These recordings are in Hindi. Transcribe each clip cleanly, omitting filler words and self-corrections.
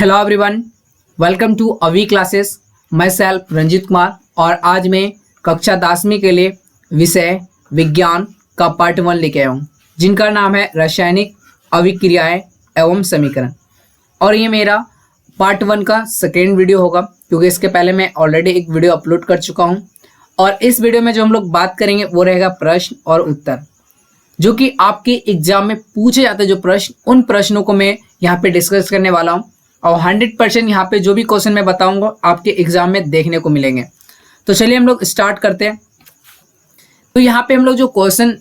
हेलो एवरीवन, वेलकम टू अवी क्लासेस। मैं सेल्फ रंजीत कुमार और आज मैं कक्षा 10वीं के लिए विषय विज्ञान का पार्ट 1 लेके आया हूँ, जिनका नाम है रासायनिक अभिक्रियाएं एवं समीकरण। और ये मेरा पार्ट 1 का सेकेंड वीडियो होगा, क्योंकि इसके पहले मैं ऑलरेडी एक वीडियो अपलोड कर चुका हूँ। और इस वीडियो में जो हम लोग बात करेंगे वो रहेगा प्रश्न और उत्तर, जो कि आपके एग्जाम में पूछे जाते हैं जो प्रश्न, उन प्रश्नों को मैं यहाँ पे डिस्कस करने वाला हूँ। और 100% यहाँ पे जो भी क्वेश्चन मैं बताऊंगा आपके एग्जाम में देखने को मिलेंगे। तो चलिए हम लोग स्टार्ट करते हैं। तो यहाँ पे हम लोग जो क्वेश्चन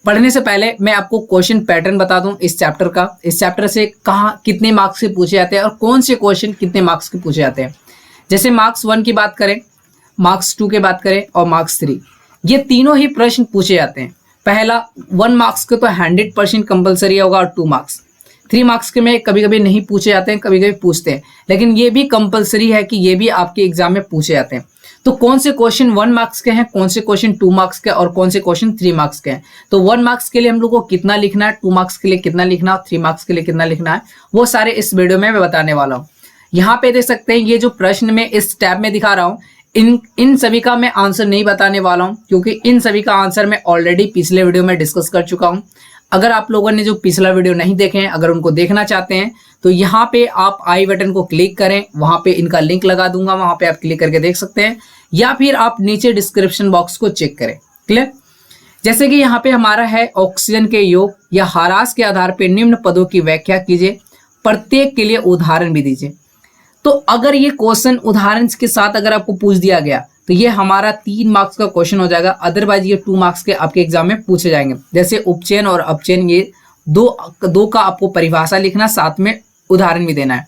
पढ़ने से पहले मैं आपको क्वेश्चन पैटर्न बता दूं इस चैप्टर का। इस चैप्टर से कहाँ कितने मार्क्स के पूछे जाते हैं और कौन से क्वेश्चन कितने मार्क्स के पूछे जाते हैं। जैसे मार्क्स 1 की बात करें, मार्क्स 2 की बात करें और मार्क्स 3, ये तीनों ही प्रश्न पूछे जाते हैं। पहला 1 मार्क्स के तो 100% कंपलसरी होगा और 2 मार्क्स। 3 मार्क्स के में कभी कभी नहीं पूछे जाते हैं, कभी कभी पूछते हैं, लेकिन ये भी कंपलसरी है कि ये भी आपके एग्जाम में पूछे जाते हैं। तो कौन से क्वेश्चन 1 मार्क्स के हैं, कौन से क्वेश्चन 2 मार्क्स के और कौन से क्वेश्चन 3 मार्क्स के हैं। तो 1 मार्क्स के लिए हम लोग को कितना लिखना है, 2 मार्क्स के लिए कितना लिखना है, 3 मार्क्स के लिए कितना लिखना है, वो सारे इस वीडियो में मैं बताने वाला हूँ। यहाँ पे देख सकते हैं ये जो प्रश्न में इस टैब में दिखा रहा हूँ, इन सभी का मैं आंसर नहीं बताने वाला हूं, क्योंकि इन सभी का आंसर मैं ऑलरेडी पिछले वीडियो में डिस्कस कर चुका हूं। अगर आप लोगों ने जो पिछला वीडियो नहीं देखे हैं, अगर उनको देखना चाहते हैं तो यहाँ पे आप आई बटन को क्लिक करें, वहां पे इनका लिंक लगा दूंगा, वहां पे आप क्लिक करके देख सकते हैं, या फिर आप नीचे डिस्क्रिप्शन बॉक्स को चेक करें। क्लियर। जैसे कि यहाँ पे हमारा है ऑक्सीजन के योग या ह्रास के आधार पर निम्न पदों की व्याख्या कीजिए, प्रत्येक के लिए उदाहरण भी दीजिए। तो अगर ये क्वेश्चन उदाहरण के साथ अगर आपको पूछ दिया गया तो ये हमारा 3 मार्क्स का क्वेश्चन हो जाएगा। अदरवाइज ये 2 मार्क्स के आपके एग्जाम में पूछे जाएंगे। जैसे उपचयन और अपचयन, ये दो का आपको परिभाषा लिखना, साथ में उदाहरण भी देना है।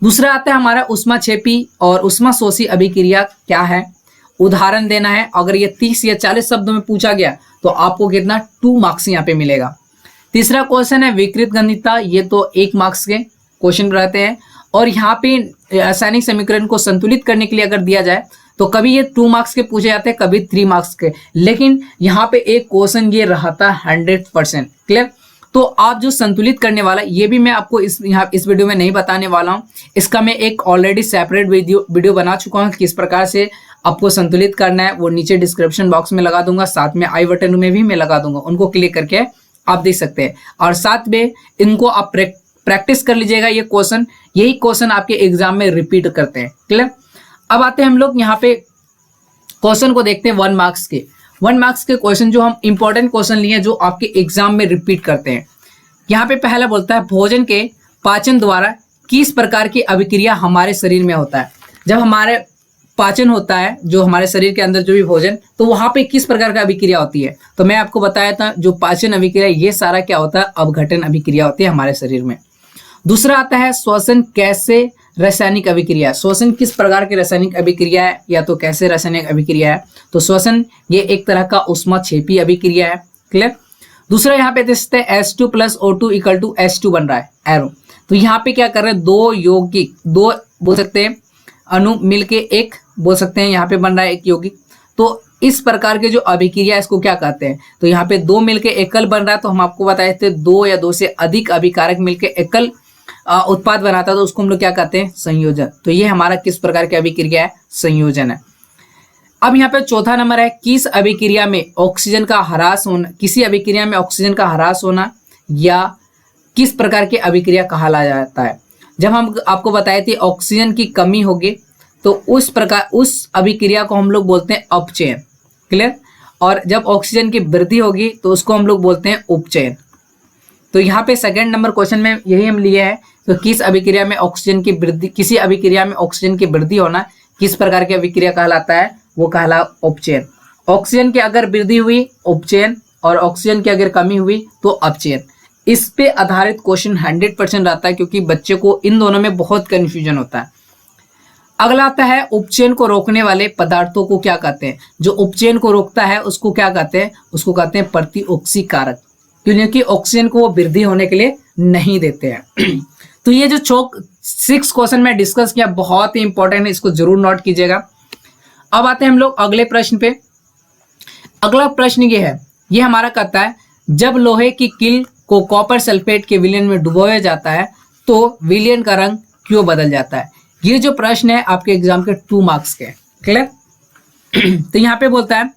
दूसरा आता है हमारा उष्माक्षेपी और उष्माशोषी अभिक्रिया क्या है, उदाहरण देना है। अगर ये 30 या 40 शब्दों में पूछा गया तो आपको कितना 2 मार्क्स यहाँ पे मिलेगा। तीसरा क्वेश्चन है विकृत गणिता, ये तो 1 मार्क्स के क्वेश्चन रहते हैं। और यहाँ पे रासायनिक समीकरण को संतुलित करने के लिए अगर दिया जाए तो कभी ये 2 मार्क्स के पूछे जाते हैं, कभी 3 मार्क्स के, लेकिन यहाँ पे एक क्वेश्चन ये रहता है 100%। क्लियर। तो आप जो संतुलित करने वाला, ये भी मैं आपको इस वीडियो में नहीं बताने वाला हूँ। इसका मैं एक ऑलरेडी सेपरेट वीडियो बना चुका हूँ, किस प्रकार से आपको संतुलित करना है, वो नीचे डिस्क्रिप्शन बॉक्स में लगा दूंगा, साथ में आई बटन में भी मैं लगा दूंगा, उनको क्लिक करके आप देख सकते हैं। और साथ में इनको आप प्रैक्टिस कर लीजिएगा। ये क्वेश्चन, यही क्वेश्चन आपके एग्जाम में रिपीट करते हैं। क्लियर। अब आते हैं हम लोग यहाँ पे क्वेश्चन को देखते हैं 1 मार्क्स के। 1 मार्क्स के क्वेश्चन जो हम इंपॉर्टेंट क्वेश्चन लिए जो आपके एग्जाम में रिपीट करते हैं। यहाँ पे पहला बोलता है भोजन के पाचन द्वारा किस प्रकार की अभिक्रिया हमारे शरीर में होता है। जब हमारे पाचन होता है, जो हमारे शरीर के अंदर जो भी भोजन, तो वहां पे किस प्रकार का अभिक्रिया होती है। तो मैं आपको बताया था जो पाचन अभिक्रिया, ये सारा क्या होता है, अपघटन अभिक्रिया होती है हमारे शरीर में। दूसरा आता है श्वसन कैसे रासायनिक अभिक्रिया, श्वसन किस प्रकार की रासायनिक अभिक्रिया है या तो कैसे रासायनिक अभिक्रिया है। तो श्वसन ये एक तरह का उष्माक्षेपी अभिक्रिया है। क्लियर। दूसरा यहाँ पे देख सकते हैं H2 + O2 = H2 बन रहा है, एरो। तो यहाँ पे क्या कर रहे हैं, 2 यौगिक, 2 बोल सकते हैं अणु मिलके एक बोल सकते हैं, यहाँ पे बन रहा है एक यौगिक। तो इस प्रकार के जो अभिक्रिया इसको क्या कहते हैं, तो यहाँ पे 2 मिलके एकल बन रहा है। तो हम आपको बताए थे 2 या 2 से अधिक अभिकारक मिलके एकल उत्पाद बनाता है, तो उसको हम लोग क्या कहते हैं, संयोजन। तो ये हमारा किस प्रकार की अभिक्रिया है, संयोजन है। अब यहाँ पे चौथा नंबर है किस अभिक्रिया में ऑक्सीजन का ह्रास होना, किसी अभिक्रिया में ऑक्सीजन का ह्रास होना या किस प्रकार की अभिक्रिया कहा जाता है। जब हम आपको बताए थे ऑक्सीजन की कमी होगी तो उस अभिक्रिया को हम लोग बोलते हैं अपचयन। क्लियर। और जब ऑक्सीजन की वृद्धि होगी तो उसको हम लोग बोलते हैं उपचयन। तो यहाँ पे सेकंड नंबर क्वेश्चन में यही हम लिए हैं। तो किस अभिक्रिया में ऑक्सीजन की वृद्धि, किसी अभिक्रिया में ऑक्सीजन की वृद्धि होना किस प्रकार की अभिक्रिया कहलाता है, वो कहला उपचयन। ऑक्सीजन की अगर वृद्धि हुई उपचयन, और ऑक्सीजन की अगर कमी हुई तो अपचयन। इस पे आधारित क्वेश्चन 100% रहता है, क्योंकि बच्चे को इन दोनों में बहुत कंफ्यूजन होता है। अगला आता है उपचयन को रोकने वाले पदार्थों को क्या कहते हैं। जो उपचयन को रोकता है उसको क्या कहते हैं, उसको कहते हैं प्रतिओक्सी कारक, क्योंकि ऑक्सीजन को वो वृद्धि होने के लिए नहीं देते हैं। तो ये जो 6 क्वेश्चन में डिस्कस किया बहुत ही इंपॉर्टेंट है, इसको जरूर नोट कीजिएगा। अब आते हैं हम लोग अगले प्रश्न पे। अगला प्रश्न ये है, ये हमारा कहता है जब लोहे की किल को कॉपर सल्फेट के विलयन में डुबोया जाता है तो विलयन का रंग क्यों बदल जाता है। ये जो प्रश्न है आपके एग्जाम के 2 मार्क्स के। क्लियर। तो यहाँ पे बोलता है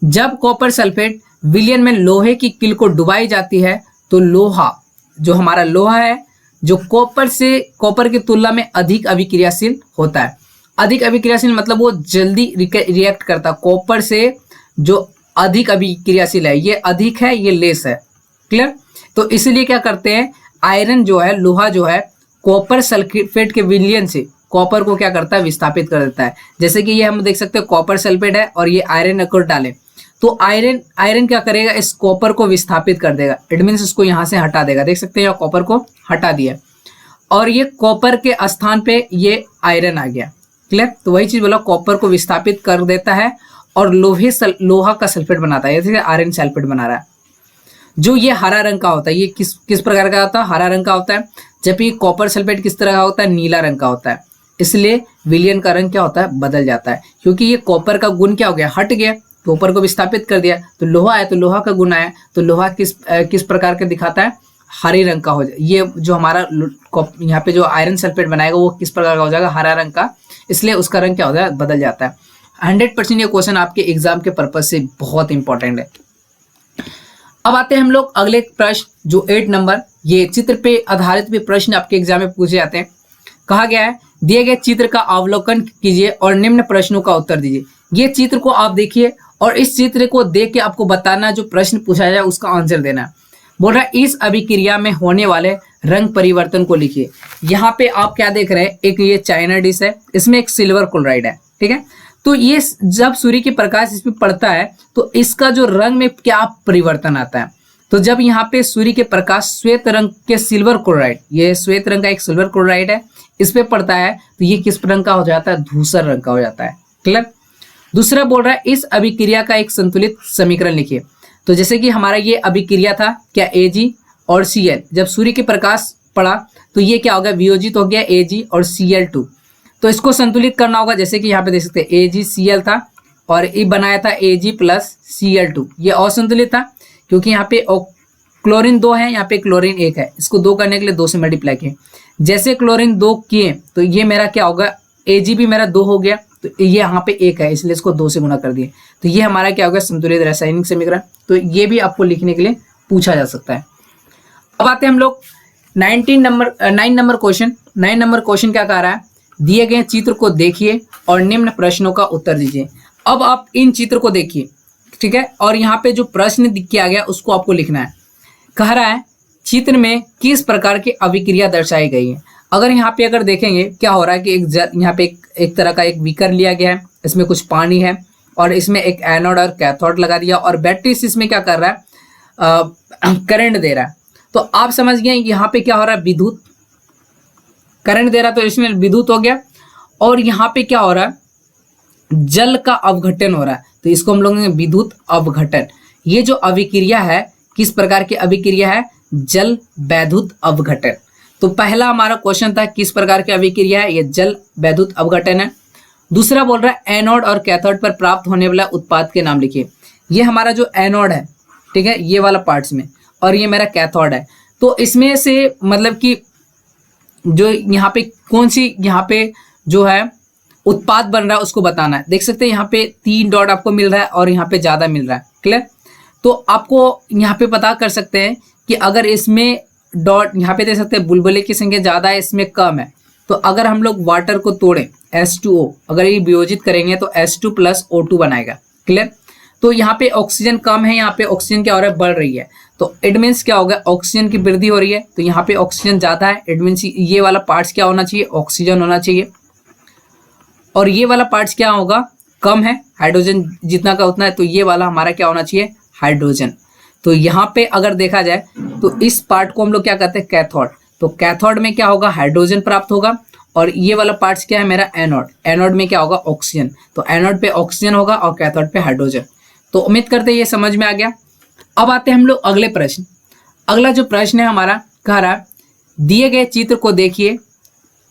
जब कॉपर सल्फेट विलयन में लोहे की किल को डुबाई जाती है तो लोहा, जो हमारा लोहा है, जो कॉपर की तुलना में अधिक अभिक्रियाशील होता है। अधिक अभिक्रियाशील मतलब वो जल्दी रिएक्ट करता है। कॉपर से जो अधिक अभिक्रियाशील है, ये अधिक है, ये लेस है। क्लियर। तो इसलिए क्या करते हैं, आयरन जो है, लोहा जो है, कॉपर सल्फेट के विलयन से कॉपर को क्या करता है, विस्थापित कर देता है। जैसे कि ये हम देख सकते हैं कॉपर सल्फेट है और ये आयरन अगर डालें तो आयरन क्या करेगा, इस कॉपर को विस्थापित कर देगा। इट मीन्स इसको यहाँ से हटा देगा। देख सकते हैं यहाँ कॉपर को हटा दिया और ये कॉपर के स्थान पे ये आयरन आ गया। क्लियर। तो वही चीज बोला, कॉपर को विस्थापित कर देता है और लोहा का सल्फेट बनाता है। जैसे आयरन सल्फेट बना रहा है, जो ये हरा रंग का होता है। ये किस प्रकार का होता है, हरा रंग का होता है। जबकि कॉपर सल्फेट किस तरह का होता है, नीला रंग का होता है। इसलिए विलयन का रंग क्या होता है, बदल जाता है, क्योंकि ये कॉपर का गुण क्या हो गया, हट गया, कॉपर को विस्थापित कर दिया। तो लोहा है तो लोहा का गुण आया, तो लोहा किस प्रकार के दिखाता है, हरे रंग का हो जाए। ये जो हमारा यहाँ पे जो आयरन सल्फेट बनाएगा वो किस प्रकार का हो जाएगा, हरा रंग का। इसलिए उसका रंग क्या हो जाएगा, बदल जाता है। 100% ये क्वेश्चन आपके एग्जाम के पर्पज से बहुत इंपॉर्टेंट है। अब आते हैं हम लोग अगले प्रश्न, जो 8 नंबर, ये चित्र पे आधारित भी प्रश्न आपके एग्जाम में पूछे जाते हैं। कहा गया है दिए गए चित्र का अवलोकन कीजिए और निम्न प्रश्नों का उत्तर दीजिए। ये चित्र को आप देखिए और इस चित्र को देख के आपको बताना, जो प्रश्न पूछा जाए उसका आंसर देना है। बोल रहा है इस अभिक्रिया में होने वाले रंग परिवर्तन को लिखिए। यहाँ पे आप क्या देख रहे हैं, एक ये चाइना डिश है, इसमें एक सिल्वर क्लोराइड है। ठीक है। तो ये जब सूर्य की प्रकाश इस पे पड़ता है तो इसका जो रंग में क्या परिवर्तन आता है। तो जब यहाँ पे सूर्य के प्रकाश श्वेत रंग के सिल्वर क्लोराइड, ये श्वेत रंग का एक सिल्वर क्लोराइड है, इस पे पड़ता है तो ये किस रंग का हो जाता है, धूसर रंग का हो जाता है। क्लियर। दूसरा बोल रहा है इस अभिक्रिया का एक संतुलित समीकरण लिखिए। तो जैसे कि हमारा ये अभिक्रिया था क्या, Ag और Cl, जब सूर्य के प्रकाश पड़ा तो ये क्या हो गया, वियोजित हो गया Ag और Cl2। तो इसको संतुलित करना होगा। जैसे कि यहाँ पे देख सकते हैं AgCl था और ये बनाया था Ag प्लस Cl2। ये असंतुलित था क्योंकि यहाँ पे क्लोरीन 2 है, यहाँ पे क्लोरीन 1 है। इसको 2 करने के लिए 2 से मल्टीप्लाई किए। जैसे क्लोरीन 2 किए तो ये मेरा क्या होगा, Ag भी मेरा 2 हो गया, तो ये यहाँ पे 1 है, इसलिए इसको 2 से गुना कर दिए। तो ये हमारा क्या होगा, संतुलित रासायनिक समीकरण। तो ये भी आपको लिखने के लिए पूछा जा सकता है। अब आते हैं हम लोग 9 नंबर क्वेश्चन। 9 नंबर क्वेश्चन क्या कह रहा है, दिए गए चित्र को देखिए और निम्न प्रश्नों का उत्तर दीजिए। अब आप इन चित्र को देखिए, ठीक है, और यहाँ पे जो प्रश्न किया गया उसको आपको लिखना है। कह रहा है चित्र में किस प्रकार की अभिक्रिया दर्शाई गई है। अगर यहाँ पे अगर देखेंगे क्या हो रहा है कि यहाँ पे एक तरह का एक बीकर लिया गया है, इसमें कुछ पानी है और इसमें एक एनोड और कैथोड लगा दिया और बैटरी इसमें क्या कर रहा है, करंट दे रहा है। तो आप समझ गए यहाँ पे क्या हो रहा है, विद्युत करंट दे रहा है, तो इसमें विद्युत हो गया। और यहाँ पे क्या हो रहा है, जल का अवघटन हो रहा है, तो इसको हम लोग विद्युत अवघटन। ये जो अभिक्रिया है किस प्रकार की अभिक्रिया है, जल वैद्युत अवघटन। तो पहला हमारा क्वेश्चन था किस प्रकार की अभिक्रिया है, ये जल वैद्युत अवघटन है। दूसरा बोल रहा है एनोड और कैथोड पर प्राप्त होने वाला उत्पाद के नाम लिखिए। ये हमारा जो एनोड है, ठीक है, ये वाला पार्ट्स में, और ये मेरा कैथोड है। तो इसमें से मतलब कि जो यहाँ पे कौन सी यहाँ पे जो है उत्पाद बन रहा है उसको बताना है। देख सकते हैं यहाँ पे 3 डॉट आपको मिल रहा है और यहाँ पे ज्यादा मिल रहा है। क्लियर। तो आपको यहाँ पे पता कर सकते हैं कि अगर इसमें डॉट यहाँ पे देख सकते हैं बुलबुले की संख्या ज्यादा है, इसमें कम है, तो अगर हम लोग वाटर को तोड़ें H2O, अगर ये वियोजित करेंगे तो H2 प्लस O2 बनाएगा। क्लियर। तो यहाँ पे ऑक्सीजन कम है, यहाँ पे ऑक्सीजन क्या हो रहा है, बढ़ रही है। तो इट मीन्स क्या होगा, ऑक्सीजन की वृद्धि हो रही है, तो यहाँ पे ऑक्सीजन ज्यादा है। इट मीन्स ये वाला पार्ट्स क्या होना चाहिए, ऑक्सीजन होना चाहिए। और ये वाला पार्ट्स क्या होगा, कम है, हाइड्रोजन जितना का उतना है, तो ये वाला हमारा क्या होना चाहिए, हाइड्रोजन। तो यहाँ पे अगर देखा जाए तो इस पार्ट को हम लोग क्या कहते हैं, कैथोड। तो कैथोड में क्या होगा, हाइड्रोजन प्राप्त होगा। और ये वाला पार्ट्स क्या है मेरा, एनोड। एनोड में क्या होगा, ऑक्सीजन। तो एनोड पे ऑक्सीजन होगा और कैथोड पे हाइड्रोजन। तो उम्मीद करते हैं ये समझ में आ गया। अब आते हैं हम लोग अगले प्रश्न। अगला जो प्रश्न है हमारा, कह रहा है दिए गए चित्र को देखिए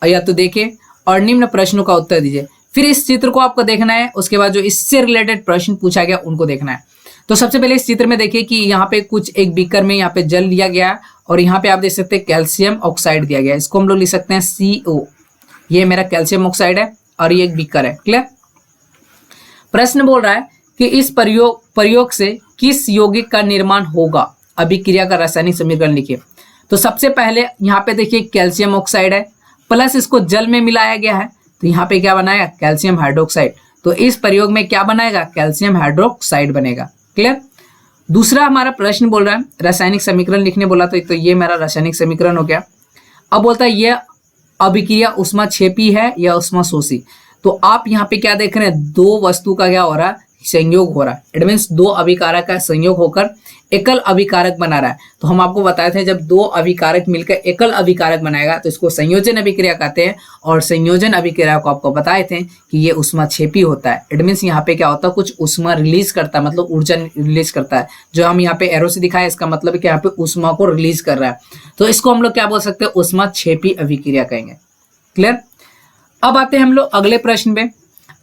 या तो देखिए और निम्न प्रश्नों का उत्तर दीजिए। फिर इस चित्र को आपको देखना है, उसके बाद जो इससे रिलेटेड प्रश्न पूछा गया उनको देखना है। तो सबसे पहले इस चित्र में देखिए कि यहाँ पे कुछ एक बीकर में यहाँ पे जल लिया गया और यहाँ पे आप देख सकते हैं कैल्शियम ऑक्साइड दिया गया है। इसको हम लोग लिख सकते हैं CO। ये मेरा कैल्शियम ऑक्साइड है और ये एक बीकर है। क्लियर। प्रश्न बोल रहा है कि इस प्रयोग से किस यौगिक का निर्माण होगा, अभिक्रिया का रासायनिक समीकरण लिखिए। तो सबसे पहले यहाँ पे देखिए कैल्शियम ऑक्साइड है प्लस इसको जल में मिलाया गया है, तो यहाँ पे क्या बनाएगा, कैल्शियम हाइड्रोक्साइड। तो इस प्रयोग में क्या बनाएगा, कैल्शियम हाइड्रोक्साइड बनेगा। क्लियर। दूसरा हमारा प्रश्न बोल रहा है रासायनिक समीकरण लिखने बोला, तो ये मेरा रासायनिक समीकरण हो गया। अब बोलता है ये अभिक्रिया उष्माक्षेपी है या उष्माशोषी। तो आप यहाँ पे क्या देख रहे हैं, दो वस्तु का क्या हो रहा है, संयोग हो रहा है। इट मीन्स दो अभिकारक का संयोग होकर एकल अभिकारक बना रहा है। तो हम आपको बताए थे जब दो अभिकारक मिलकर एकल अभिकारक बनाएगा तो इसको संयोजन अभिक्रिया कहते हैं, और संयोजन अभिक्रिया को आपको बताए थे कि ये उष्माक्षेपी होता है। इट मीन्स यहाँ पे क्या होता है, कुछ उष्मा रिलीज करता है, मतलब ऊर्जा रिलीज करता है। जो हम यहाँ पे एरो से दिखाए इसका मतलब है कि यहाँ पे उष्मा को रिलीज कर रहा है, तो इसको हम लोग क्या बोल सकते हैं, उष्माक्षेपी अभिक्रिया कहेंगे। क्लियर। अब आते हैं हम लोग अगले प्रश्न पे।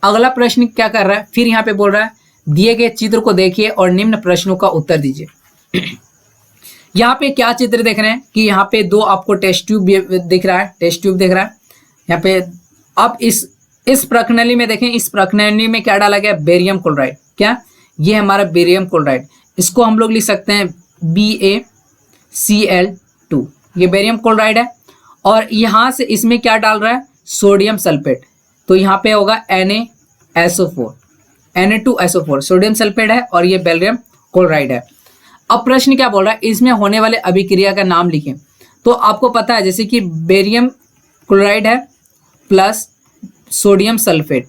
अगला प्रश्न क्या कर रहा है, फिर यहाँ पे बोल रहा है दिए गए चित्र को देखिए और निम्न प्रश्नों का उत्तर दीजिए। यहाँ पे क्या चित्र देख रहे हैं कि यहाँ पे दो आपको टेस्ट ट्यूब दिख रहा है, टेस्ट ट्यूब दिख रहा है यहाँ पे। आप इस प्रणाली में देखें, इस प्रणाली में क्या डाला गया, बेरियम क्लोराइड। क्या, ये हमारा बेरियम क्लोराइड, इसको हम लोग लिख सकते हैं BaCl2, ये बेरियम क्लोराइड है। और यहाँ से इसमें क्या डाल रहा है, सोडियम सल्फेट, तो यहाँ पे होगा NaSO4, Na2SO4 सोडियम सल्फेट है और ये बेरियम क्लोराइड है। अब प्रश्न क्या बोल रहा है, इसमें होने वाले अभिक्रिया का नाम लिखें। तो आपको पता है जैसे कि बेरियम क्लोराइड है प्लस सोडियम सल्फेट,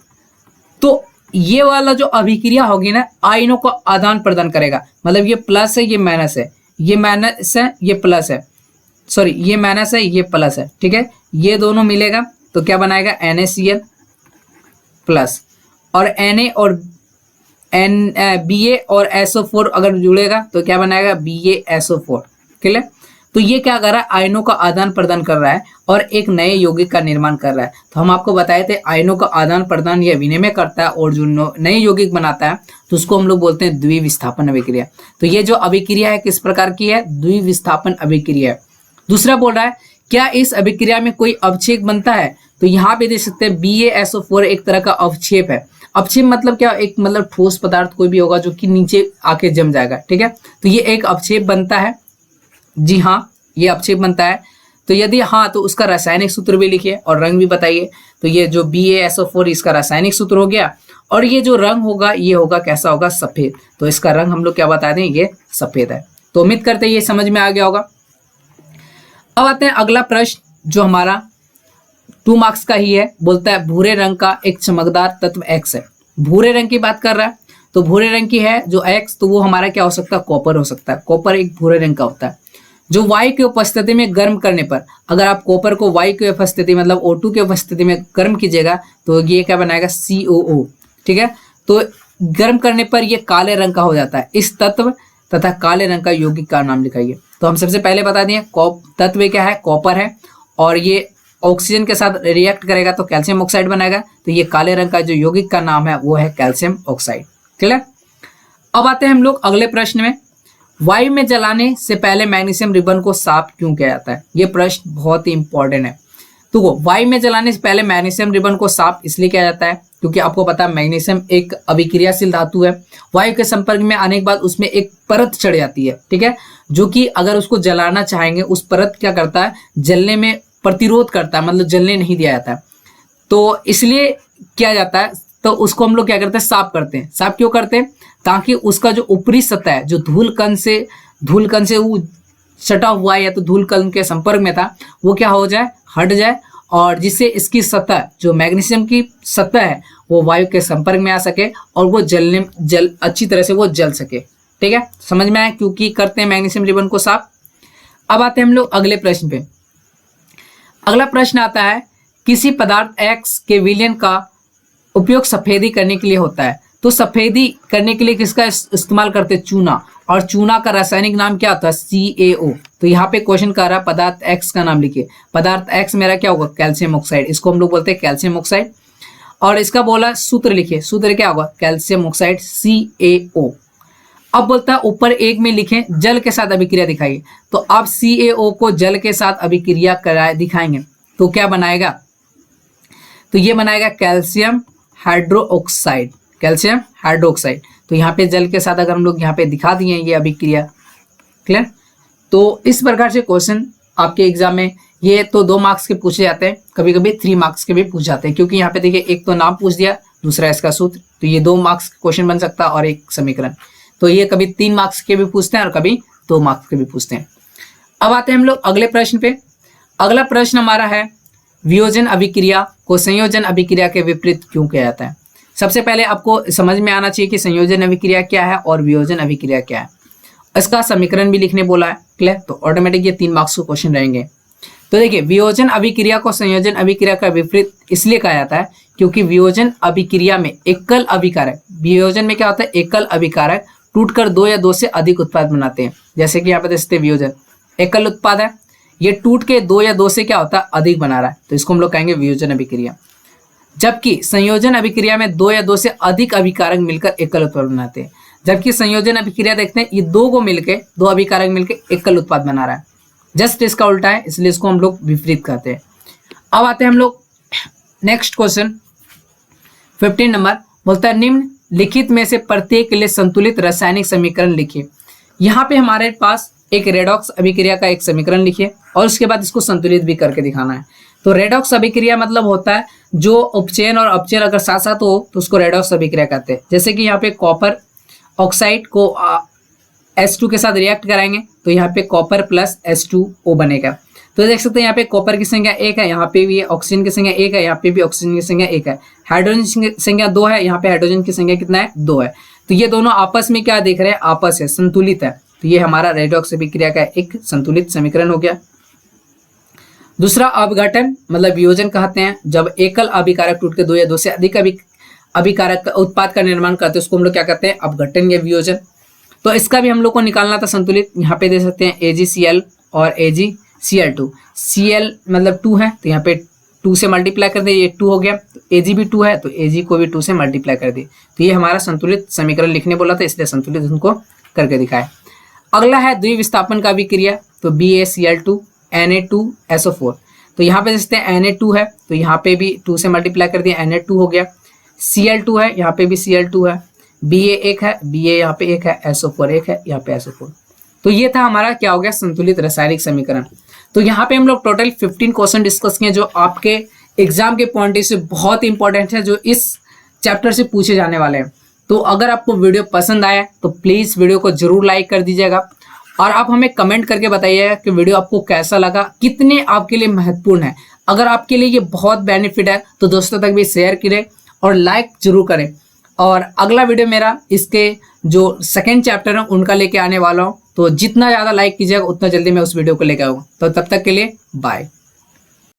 तो ये वाला जो अभिक्रिया होगी ना, आयनों को आदान प्रदान करेगा। मतलब ये प्लस है, ये माइनस है, ये माइनस है, ये प्लस है, सॉरी ये माइनस है, ये प्लस है। ठीक है, ये दोनों मिलेगा तो क्या बनाएगा, NaCl प्लस, और Na और Ba और SO4 अगर जुड़ेगा तो क्या बनाएगा, BaSO4। क्लियर। तो ये क्या कर रहा है, आयनों का आदान प्रदान कर रहा है और एक नए यौगिक का निर्माण कर रहा है। तो हम आपको बताए थे आयनों का आदान प्रदान या विनिमय करता है और जो नए यौगिक बनाता है तो उसको हम लोग बोलते हैं द्विविस्थापन अभिक्रिया। तो ये जो अभिक्रिया है किस प्रकार की है, द्विविस्थापन अभिक्रिया है। दूसरा बोल रहा है क्या इस अभिक्रिया में कोई अवक्षेप बनता है। तो यहाँ पे देख सकते हैं BaSO4 एक तरह का अवक्षेप है। अवक्षेप मतलब क्या, एक मतलब ठोस पदार्थ कोई भी होगा जो कि नीचे आके जम जाएगा। ठीक है, तो ये एक अवक्षेप बनता है। जी हाँ, ये अवक्षेप बनता है। तो यदि हाँ तो उसका रासायनिक सूत्र भी लिखिए और रंग भी बताइए। तो ये जो BaSO4 इसका रासायनिक सूत्र हो गया, और ये जो रंग होगा ये होगा कैसा होगा, सफेद। तो इसका रंग हम लोग क्या बता दें, ये सफेद है। तो उम्मीद करते हैं ये समझ में आ गया होगा। अब आते हैं अगला प्रश्न जो हमारा 2 मार्क्स का ही है। बोलता है भूरे रंग का एक चमकदार तत्व X है। भूरे रंग की बात कर रहा है, तो भूरे रंग की है जो X, तो वो हमारा क्या हो सकता है, कॉपर हो सकता है। कॉपर एक भूरे रंग का होता है जो वायु की उपस्थिति में गर्म करने पर, अगर आप कॉपर को वायु की उपस्थिति मतलब O2 की उपस्थिति में गर्म कीजिएगा तो ये क्या बनाएगा, COO। ठीक है, तो गर्म करने पर ये काले रंग का हो जाता है। इस तत्व तथा काले रंग का यौगिक का नाम लिखाइए। तो हम सबसे पहले बता दें तत्व क्या है, कॉपर है, और ये ऑक्सीजन के साथ रिएक्ट करेगा तो कैल्शियम ऑक्साइड बनाएगा। तो ये काले रंग का जो यौगिक का नाम है वो है कैल्शियम ऑक्साइड। क्लियर। अब आते हैं हम लोग अगले प्रश्न में। वायु में जलाने से पहले मैग्नीशियम रिबन को साफ क्यों किया जाता है। ये प्रश्न बहुत ही इंपॉर्टेंट है। तो वायु में जलाने से पहले मैग्नीशियम रिबन को साफ इसलिए किया जाता है क्योंकि आपको पता है मैग्नीशियम एक अभिक्रियाशील धातु है। वायु के संपर्क में आने के बाद उसमें एक परत चढ़ जाती है। ठीक है, जो कि अगर उसको जलाना चाहेंगे उस परत क्या करता है, जलने में प्रतिरोध करता है, मतलब जलने नहीं दिया जाता है। तो इसलिए किया जाता है। तो उसको हम लोग क्या करते हैं, साफ करते हैं। साफ क्यों करते हैं, ताकि उसका जो ऊपरी सतह है जो धूल कण से वो सटा हुआ है या तो धूल कण के संपर्क में था वो क्या हो जाए, हट जाए, और जिससे इसकी सतह जो मैग्नीशियम की सतह है वो वायु के संपर्क में आ सके और वो अच्छी तरह से वो जल सके। ठीक है, समझ में आया क्योंकि करते हैं मैग्नीशियम रिबन को साफ। अब आते हैं हम लोग अगले प्रश्न पे। अगला प्रश्न आता है किसी पदार्थ X के विलयन का उपयोग सफेदी करने के लिए होता है। तो सफेदी करने के लिए किसका इस्तेमाल करते हैं, चूना। और चूना का रासायनिक नाम क्या होता है, CaO। तो यहाँ पे क्वेश्चन कर रहा है पदार्थ X का नाम लिखिए। पदार्थ X मेरा क्या होगा, कैल्शियम ऑक्साइड। इसको हम लोग बोलते हैं कैल्शियम ऑक्साइड। और इसका बोला सूत्र लिखिए, सूत्र क्या होगा, कैल्शियम ऑक्साइड CaO। अब बोलता है ऊपर एक में लिखें जल के साथ अभिक्रिया दिखाइए। तो आप CaO को जल के साथ अभिक्रिया कराए दिखाएंगे तो क्या बनाएगा, तो ये बनाएगा कैल्शियम हाइड्रोक्साइड, कैल्शियम हाइड्रोक्साइड। तो यहाँ पे जल के साथ अगर हम लोग यहाँ पे दिखा दिए ये अभिक्रिया, क्लियर। तो इस प्रकार से क्वेश्चन आपके एग्जाम में ये तो 2 मार्क्स के पूछे जाते हैं, कभी कभी 3 मार्क्स के भी पूछ जाते हैं, क्योंकि यहाँ पे देखिए एक तो नाम पूछ दिया, दूसरा इसका सूत्र, तो ये 2 मार्क्स का क्वेश्चन बन सकता है और एक समीकरण। तो ये कभी 3 मार्क्स के भी पूछते हैं और कभी 2 मार्क्स के भी पूछते हैं। अब आते हैं हम लोग अगले प्रश्न पे। अगला प्रश्न हमारा है वियोजन अभिक्रिया को संयोजन अभिक्रिया के विपरीत क्यों किया जाता है। सबसे पहले आपको समझ में आना चाहिए कि संयोजन अभिक्रिया क्या है और वियोजन अभिक्रिया क्या है। इसका समीकरण भी लिखने बोला है, क्लियर। तो ऑटोमेटिक ये 3 मार्क्स के क्वेश्चन रहेंगे। तो देखिए वियोजन अभिक्रिया को संयोजन अभिक्रिया का विपरीत इसलिए कहा जाता है क्योंकि वियोजन अभिक्रिया में एकल अभिकारक, वियोजन में क्या होता है, एकल अभिकारक टूटकर 2 या 2 से अधिक उत्पाद बनाते हैं। जैसे कि यहाँ पे देखते हैं वियोजन एकल उत्पाद है, ये टूट के 2 या 2 से क्या होता है, अधिक बना रहा है, तो इसको हम लोग कहेंगे वियोजन अभिक्रिया। जबकि संयोजन अभिक्रिया में 2 या 2 से अधिक अभिकारक मिलकर एकल उत्पाद बनाते हैं। जबकि संयोजन अभिक्रिया देखते हैं ये 2 को मिलके, 2 अभिकारक मिलकर एकल उत्पाद बना रहा है, जस्ट इसका उल्टा है, इसलिए इसको हम लोग विपरीत कहते हैं। अब आते हैं हम लोग नेक्स्ट क्वेश्चन 15 नंबर, बोलता है निम्न लिखित में से प्रत्येक के लिए संतुलित रासायनिक समीकरण लिखिए। यहाँ पे हमारे पास एक रेडॉक्स अभिक्रिया का एक समीकरण लिखिए और उसके बाद इसको संतुलित भी करके दिखाना है। तो रेडॉक्स अभिक्रिया मतलब होता है जो उपचयन और अपचयन अगर साथ साथ हो तो उसको रेडॉक्स अभिक्रिया कहते हैं। जैसे कि यहाँ पे कॉपर ऑक्साइड को H2 के साथ रिएक्ट कराएंगे तो यहाँ पे कॉपर प्लस H2O बनेगा। तो देख सकते हैं यहाँ पे कॉपर की संख्या 1 है, यहाँ पे भी ऑक्सीजन की संख्या 1 है, यहाँ पे भी ऑक्सीजन की संख्या 1 है, हाइड्रोजन की संख्या 2 है, यहाँ पे हाइड्रोजन की संख्या कितना है, 2 है। तो ये दोनों आपस में क्या देख रहे हैं, आपस है, संतुलित है। तो ये हमारा रेडॉक्स अभिक्रिया का एक संतुलित समीकरण हो गया। दूसरा अपघटन मतलब वियोजन कहते हैं जब एकल अभिकारक टूट के 2 या 2 से अधिक अभिकारक उत्पाद का निर्माण करते हैं उसको हम लोग क्या कहते हैं, अपघटन या वियोजन। तो इसका भी हम लोग को निकालना था संतुलित। यहाँ पे दे सकते हैं AgCl और AgCl2। Cl मतलब 2 है तो यहाँ पे 2 से मल्टीप्लाई कर दे, ये 2 हो गया। तो Ag भी 2 है तो Ag को भी 2 से मल्टीप्लाई कर दे। तो ये हमारा संतुलित समीकरण लिखने बोला था, इसलिए संतुलित उनको करके दिखाए। अगला है द्विविस्थापन का अभिक्रिया, तो BaCl2 Na2SO4। तो यहाँ पे देखते हैं Na2 है तो यहाँ पे भी 2 से मल्टीप्लाई कर दिया, Na2 हो गया। Cl2 है, यहाँ पे भी Cl2 है, Ba 1 है, Ba यहाँ पे 1 है, SO4 1 है, यहाँ पे SO4। तो ये था हमारा क्या हो गया, संतुलित रासायनिक समीकरण। तो यहाँ पे हम लोग टोटल 15 क्वेश्चन डिस्कस किए जो आपके एग्जाम के पॉइंट से बहुत इंपॉर्टेंट है, जो इस चैप्टर से पूछे जाने वाले हैं। तो अगर आपको वीडियो पसंद आया तो प्लीज वीडियो को जरूर लाइक कर दीजिएगा और आप हमें कमेंट करके बताइएगा कि वीडियो आपको कैसा लगा, कितने आपके लिए महत्वपूर्ण है। अगर आपके लिए ये बहुत बेनिफिट है तो दोस्तों तक भी शेयर करें और लाइक जरूर करें। और अगला वीडियो मेरा इसके जो सेकंड चैप्टर है उनका लेके आने वाला हूँ, तो जितना ज़्यादा लाइक कीजिएगा उतना जल्दी मैं उस वीडियो को लेकर आऊँगा। तो तब तक के लिए बाय।